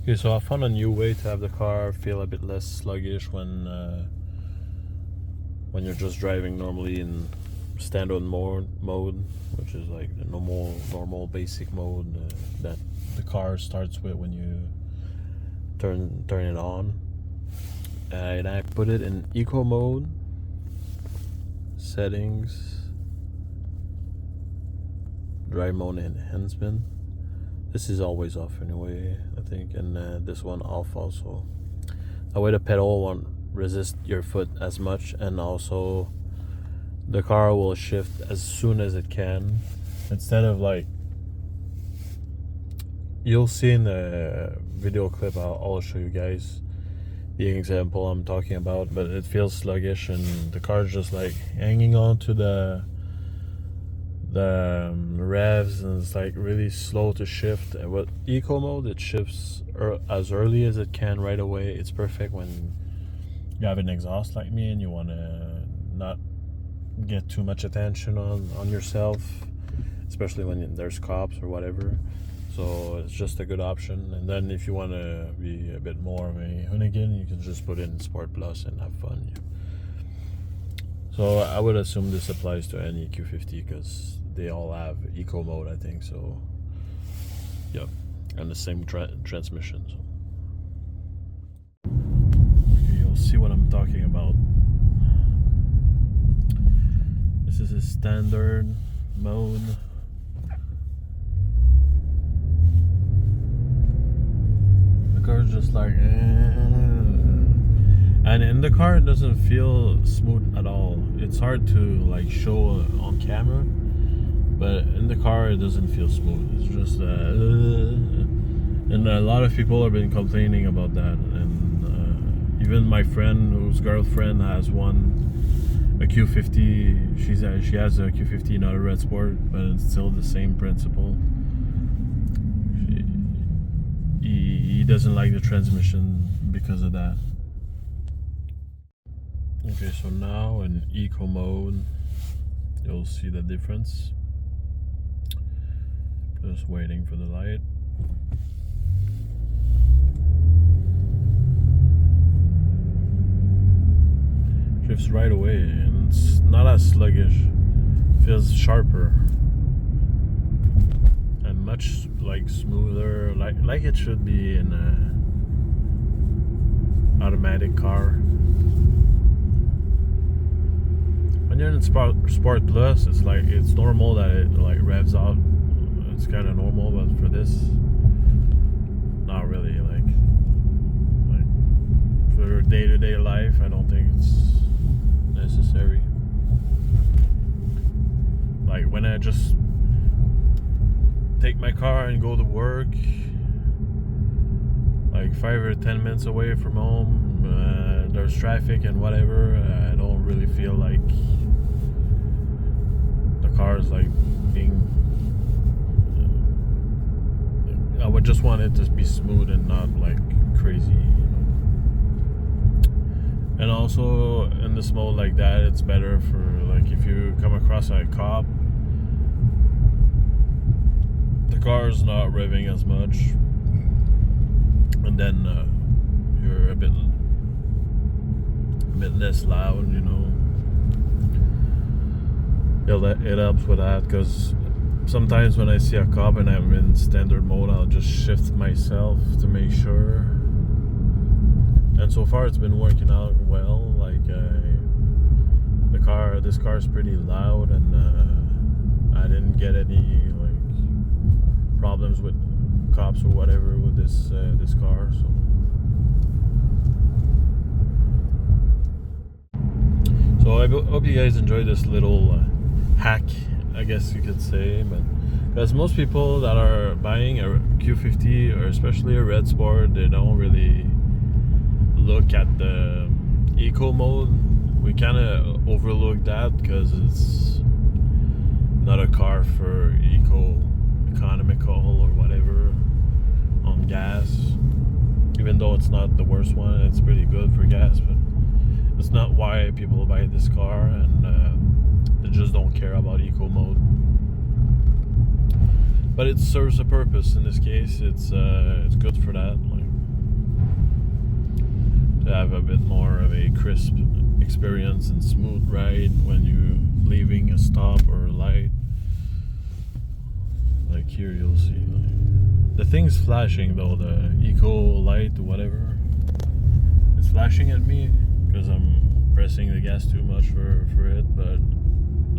Okay, so I found a new way to have the car feel a bit less sluggish when you're just driving normally in standard mode, which is like the normal basic mode that the car starts with when you turn it on. And I put it in eco mode, settings, drive mode enhancement. This is always off anyway, I think, and this one off also. That way the pedal won't resist your foot as much, and also the car will shift as soon as it can. Instead of like, you'll see in the video clip, I'll show you guys the example I'm talking about, but it feels sluggish and the car's just like hanging on to the revs, and it's like really slow to shift. And with eco mode, it shifts as early as it can right away. It's perfect when you have an exhaust like me and you want to not get too much attention on yourself, especially when there's cops or whatever. So it's just a good option. And then if you want to be a bit more of a hoonigan, you can just put in Sport Plus and have fun. So I would assume this applies to any Q50 because they all have eco mode, I think. So yeah, and the same transmission. So okay, you'll see what I'm talking about. This is a standard mode. The car's just like and in the car it doesn't feel smooth at all. It's hard to like show on camera, but in the car it doesn't feel smooth. It's just and a lot of people have been complaining about that, and even my friend whose girlfriend has a Q50. She has a Q50, not a Redsport, but it's still the same principle. He doesn't like the transmission because of that. Okay, so now in eco mode, you'll see the difference. Just waiting for the light. Shifts right away, and it's not as sluggish. Feels sharper and much like smoother, like it should be in a automatic car. When you're in Sport Plus, it's normal that it like revs out. It's kind of normal, but for this, not really. Like for day-to-day life, I don't think it's necessary. Like when I just take my car and go to work, like 5 or 10 minutes away from home, there's traffic and whatever, I don't really feel like the car is like being, I would just want it to be smooth and not like crazy, And also in this mode like that, it's better for like if you come across a cop, the car is not revving as much, and then you're a bit less loud, It helps with that, because sometimes when I see a cop and I'm in standard mode, I'll just shift myself to make sure. And so far it's been working out well. Like this car is pretty loud, and I didn't get any like problems with cops or whatever with this car. So I hope you guys enjoyed this little hack, I guess you could say, but because most people that are buying a Q50 or especially a Redsport, they don't really look at the eco mode. We kind of overlook that because it's not a car for economical or whatever on gas, even though it's not the worst one. It's pretty good for gas, but it's not why people buy this car, and they just don't care about eco mode. But it serves a purpose in this case. It's good for that. Like have a bit more of a crisp experience and smooth ride when you're leaving a stop or a light. Like here you'll see the thing's flashing though, the eco light or whatever. It's flashing at me because I'm pressing the gas too much for it, but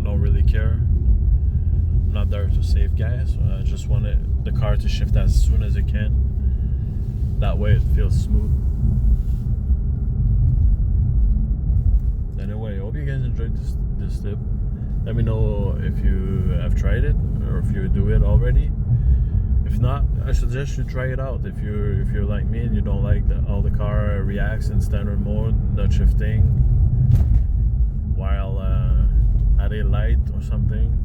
I don't really care. I'm not there to save gas. I just want the car to shift as soon as it can. That way it feels smooth. Anyway, I hope you guys enjoyed this tip. Let me know if you have tried it or if you do it already. If not, I suggest you try it out. If you're like me and you don't like how the car reacts in standard mode, not shifting while at a light or something,